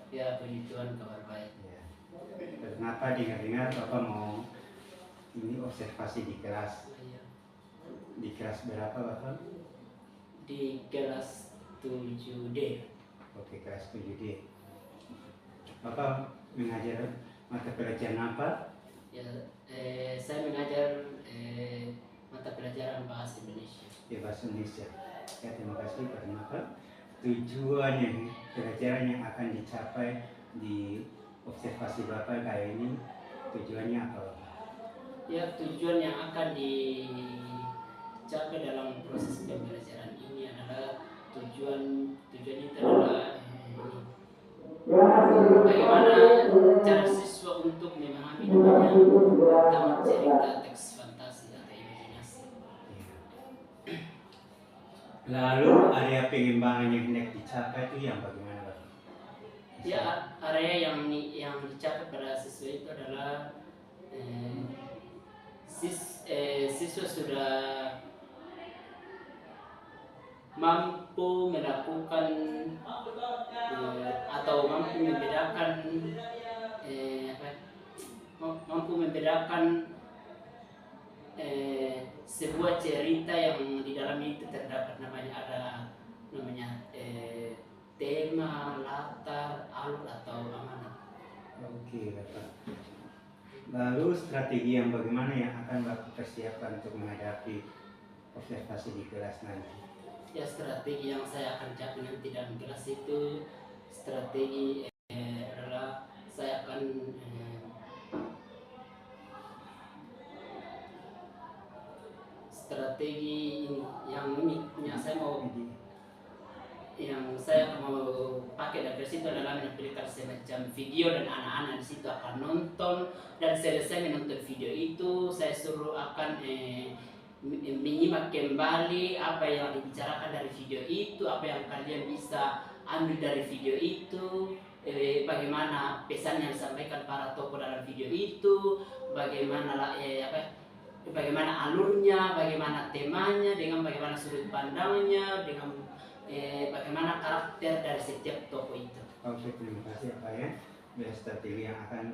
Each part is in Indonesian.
Ya, puji Tuhan, kabar baik. Ya. Kenapa dengar-dengar Bapak mau ini observasi di kelas? Iya. Di kelas berapa Bapak? Di kelas 7D. Oke, kelas 7D. Bapak mengajar mata pelajaran apa? Ya, saya mengajar mata pelajaran bahasa Indonesia. Ya, bahasa Indonesia. Ya, terima kasih Pak. Bapak. Tujuannya pelajaran yang akan dicapai di observasi Bapak kali ini tujuannya apa Bapak? Ya, tujuan yang akan dicapai dalam proses pembelajaran ini adalah tujuan itu adalah bagaimana cara siswa untuk memahami namanya tentang cerita teks fantasi atau imajinasi. Lalu area pengembangan yang hendak dicapai itu yang bagaimana Pak? Ya, area yang dicapai pada siswa itu adalah siswa sudah mampu melakukan atau mampu membedakan sebuah cerita yang di dalam itu terdapat namanya tema, latar, alur atau amanat. Oke Bapak. Lalu strategi yang bagaimana yang akan Bapak persiapkan untuk menghadapi observasi di kelas nanti? Ya, strategi yang saya akan capai nanti dalam kelas itu strategi adalah saya akan strategi yang saya mau pakai dari situ adalah menampilkan semacam video dan anak-anak di situ akan nonton, dan selesai menonton video itu saya suruh akan menyimak kembali apa yang dibicarakan dari video itu, apa yang kalian bisa ambil dari video itu, bagaimana pesan yang disampaikan para tokoh dalam video itu, bagaimana bagaimana alurnya, bagaimana temanya, dengan bagaimana sudut pandangnya, dengan bagaimana karakter dari setiap tokoh itu. Oke, terima kasih Pak ya. Strategi yang akan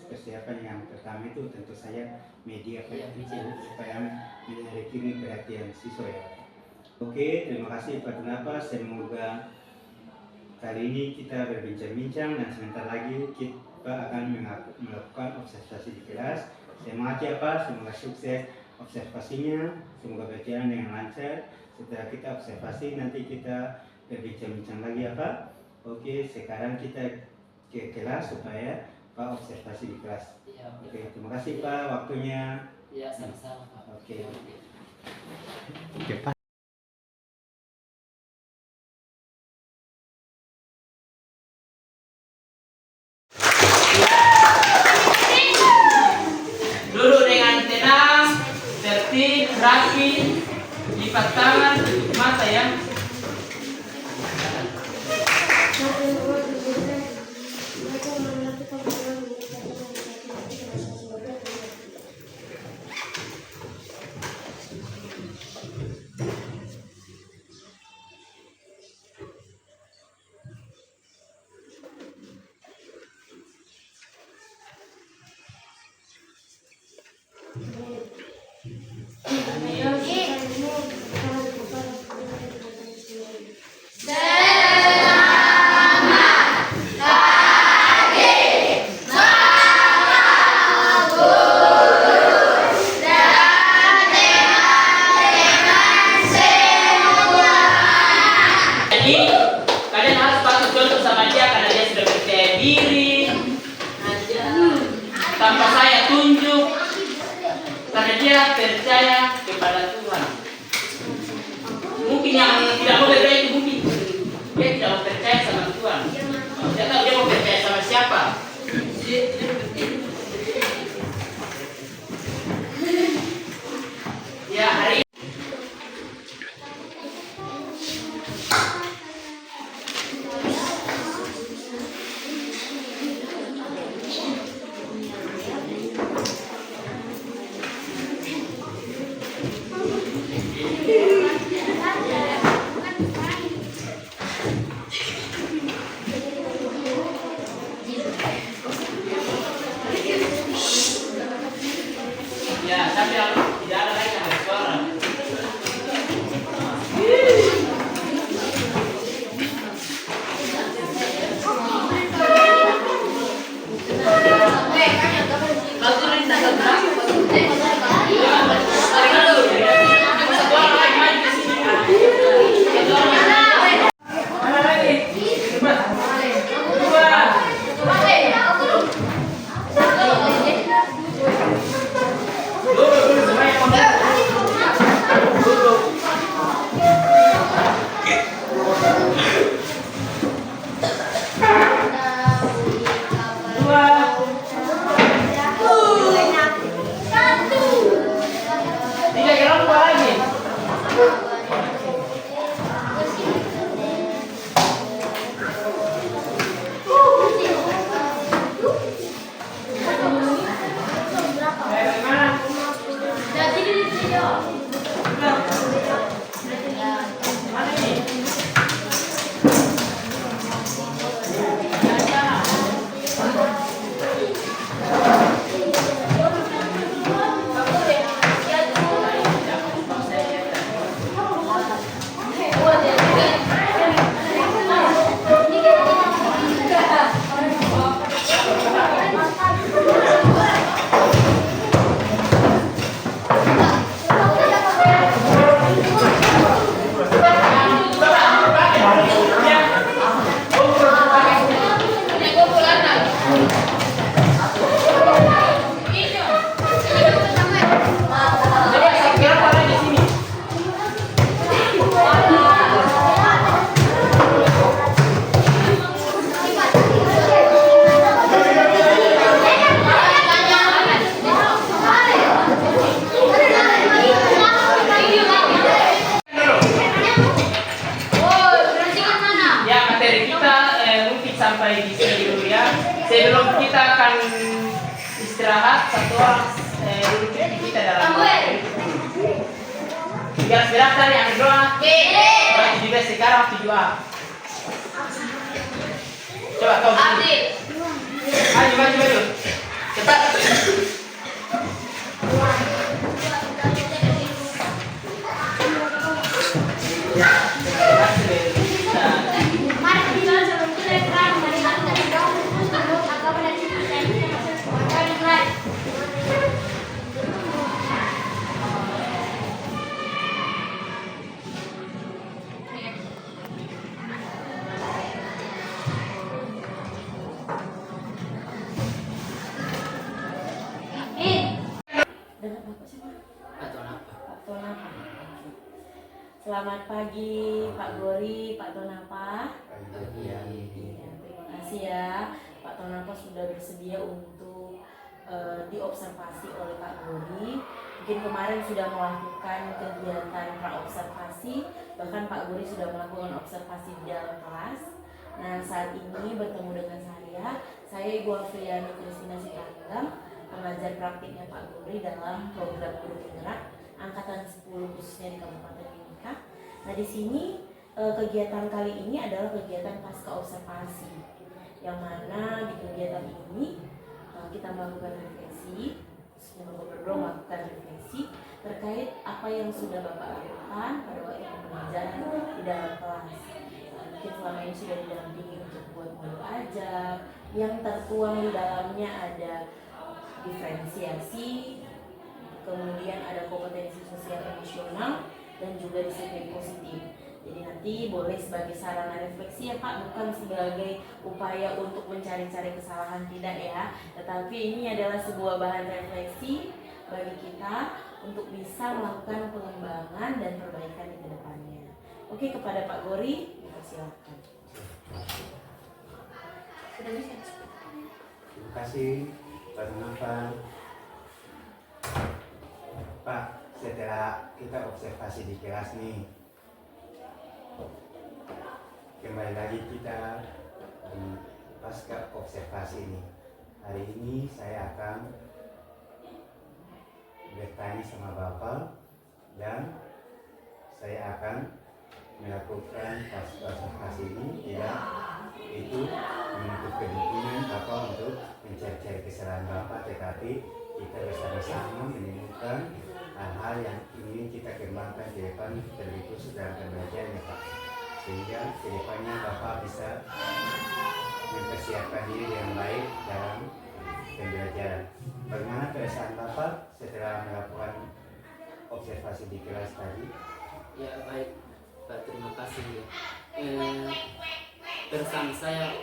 persiapan yang pertama itu tentu saja media supaya menarik perhatian siswa ya. Oke, terima kasih Pak Dunapa. Semoga kali ini kita berbincang-bincang dan sebentar lagi kita akan melakukan observasi di kelas. Semangat ya Pak, semoga sukses observasinya, semoga berjalan dengan lancar. Setelah kita observasi nanti kita berbincang-bincang lagi ya Pak. Oke, sekarang kita ke kelas supaya Pak observasi di kelas. Ya, oke, terima kasih Pak waktunya. Ya, sama-sama Pak. Oke. Oke Pak. Duduk dengan tenang, tertib, rapi, lipat tangan, tutup mata ya. Tanpa saya tunjuk, karena dia percaya kepada Tuhan. Mungkin yang tidak mau percaya itu mungkin dia tidak mau percaya sama Tuhan. Tidak tahu dia mau percaya sama siapa. Ya, hari mulai di sini dulu ya. Sebelum kita akan istirahat, satu orang duduk di kita dalam biar gerakan yang doa. Orang 17 sekarang 7A. Coba kau maju. Cepat. Selamat pagi Pak Gori, Pak Tonapa. Iya. Terima kasih ya Pak Tonapa sudah bersedia untuk diobservasi oleh Pak Gori. Mungkin kemarin sudah melakukan kegiatan praobservasi, bahkan Pak Gori sudah melakukan observasi di dalam kelas. Nah, saat ini bertemu dengan saya Ibu Afriani Kristina Sitanggang, pengajar praktiknya Pak Gori dalam program Guru Penggerak angkatan 10 khususnya di Kabupaten Mimika. Nah, di sini kegiatan kali ini adalah kegiatan pasca observasi, yang mana di kegiatan ini kita melakukan refleksi, berdua melakukan refleksi terkait apa yang sudah Bapak lakukan pada waktu pembelajaran di dalam kelas. Mungkin selama ini sudah didampingi untuk buat modul ajar, yang tertuang di dalamnya ada diferensiasi, kemudian ada kompetensi sosial emosional, dan juga disiplin positif. Jadi nanti boleh sebagai sarana refleksi ya Pak, bukan sebagai upaya untuk mencari-cari kesalahan, tidak ya, tetapi ini adalah sebuah bahan refleksi bagi kita untuk bisa melakukan pengembangan dan perbaikan di kedepannya. Oke, kepada Pak Gori, silakan. Terima kasih Pak Tonapa. Pak, setelah kita observasi di kelas nih, kembali lagi kita di pasca observasi ini. Hari ini saya akan bertanya sama Bapak dan saya akan melakukan pasca observasi ini tidak itu menuntut kemungkinan Bapak untuk mencari-cari kesalahan Bapak, tetapi kita bersama-sama menemukan hal-hal yang ingin kita kembangkan ke depan terlebih khusus dalam pembelajaran ya Pak, sehingga ke depannya Bapak bisa mempersiapkan diri yang baik dalam pembelajaran. Bagaimana perasaan Bapak setelah melakukan observasi di kelas tadi? Ya baik Pak, terima kasih. Perasaan saya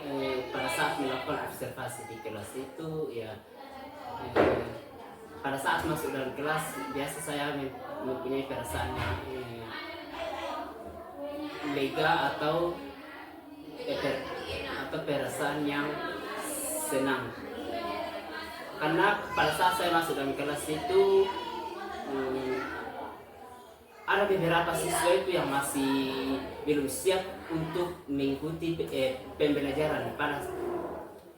pada saat melakukan observasi di kelas itu ya, pada saat masuk dalam kelas biasa saya mempunyai perasaan yang lega atau perasaan yang senang, karena pada saat saya masuk dalam kelas itu ada beberapa siswa itu yang masih belum siap untuk mengikuti pembelajaran.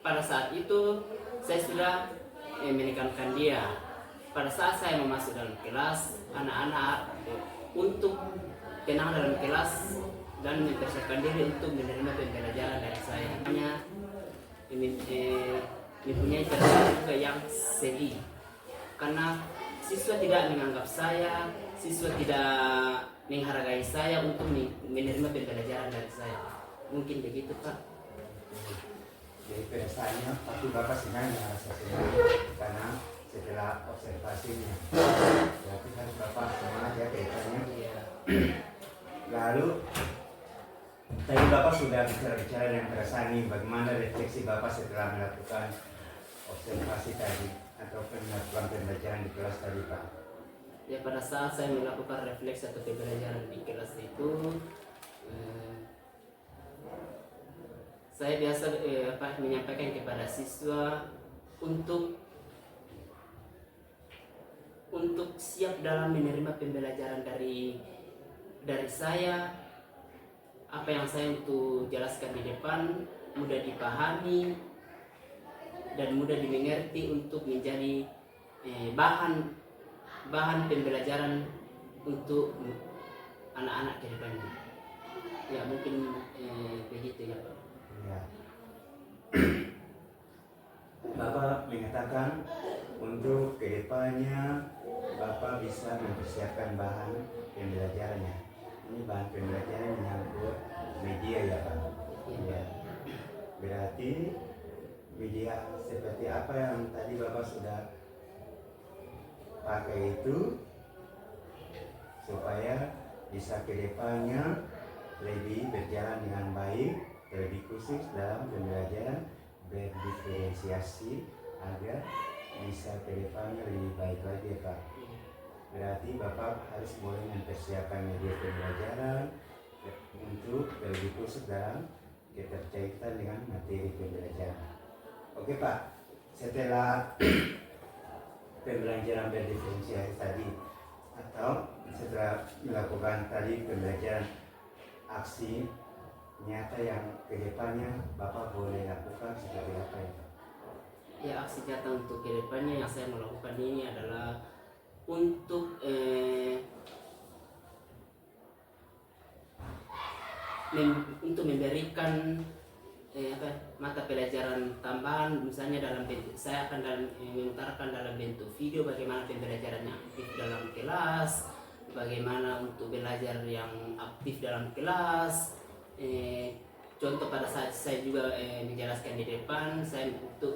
Pada saat itu saya sudah menekankan dia. Pada saat saya masuk dalam kelas, anak-anak untuk tenang dalam kelas dan mempersiapkan diri untuk menerima pembelajaran dari saya. Hanya mempunyai perasaan juga yang sedih, karena siswa tidak menganggap saya, siswa tidak menghargai saya untuk menerima pembelajaran dari saya. Mungkin begitu Pak. Jadi perasaannya pasti Bapak senang ya, rasa senang karena setelah observasinya. Berarti kan Bapak semangat ya kaitannya. Iya. Lalu tadi Bapak sudah bicara yang perasaan ini, bagaimana refleksi Bapak setelah melakukan observasi tadi atau melakukan pembelajaran di kelas tadi Pak? Ya, pada saat saya melakukan refleksi atau pembelajaran di kelas itu, saya biasa menyampaikan kepada siswa untuk siap dalam menerima pembelajaran dari saya. Apa yang saya untuk jelaskan di depan mudah dipahami dan mudah dimengerti untuk menjadi bahan pembelajaran untuk anak-anak ke depannya. Ya mungkin begitu ya Pak. Ya. Bapak mengatakan untuk kedepannya Bapak bisa mempersiapkan bahan pembelajarannya. Ini bahan pembelajaran menyangkut media ya Pak. Ya. Berarti media seperti apa yang tadi Bapak sudah pakai itu supaya bisa kedepannya lebih berjalan dengan baik, lebih khusus dalam pembelajaran berdiferensiasi agar bisa kedepannya lebih baik lagi ya Pak. Berarti Bapak harus mulai mempersiapkan media pembelajaran untuk lebih khusus dalam keterkaitan dengan materi pembelajaran. Oke Pak, setelah pembelajaran berdiferensiasi tadi atau setelah melakukan tadi pembelajaran aksi nyata yang kedepannya Bapak boleh lakukan seperti apa ya Pak? Ya aksi nyata untuk kedepannya yang saya melakukan ini adalah untuk memberikan mata pelajaran tambahan, misalnya dalam bentuk saya akan mengutarakan dalam bentuk video bagaimana pembelajaran yang aktif dalam kelas, bagaimana untuk belajar yang aktif dalam kelas. Contoh pada saat saya juga menjelaskan di depan, saya untuk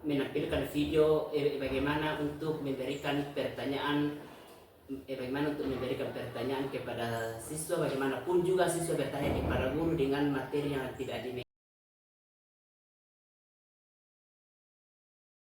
menampilkan video bagaimana untuk memberikan pertanyaan kepada siswa, bagaimanapun juga siswa bertanya kepada guru dengan materi yang tidak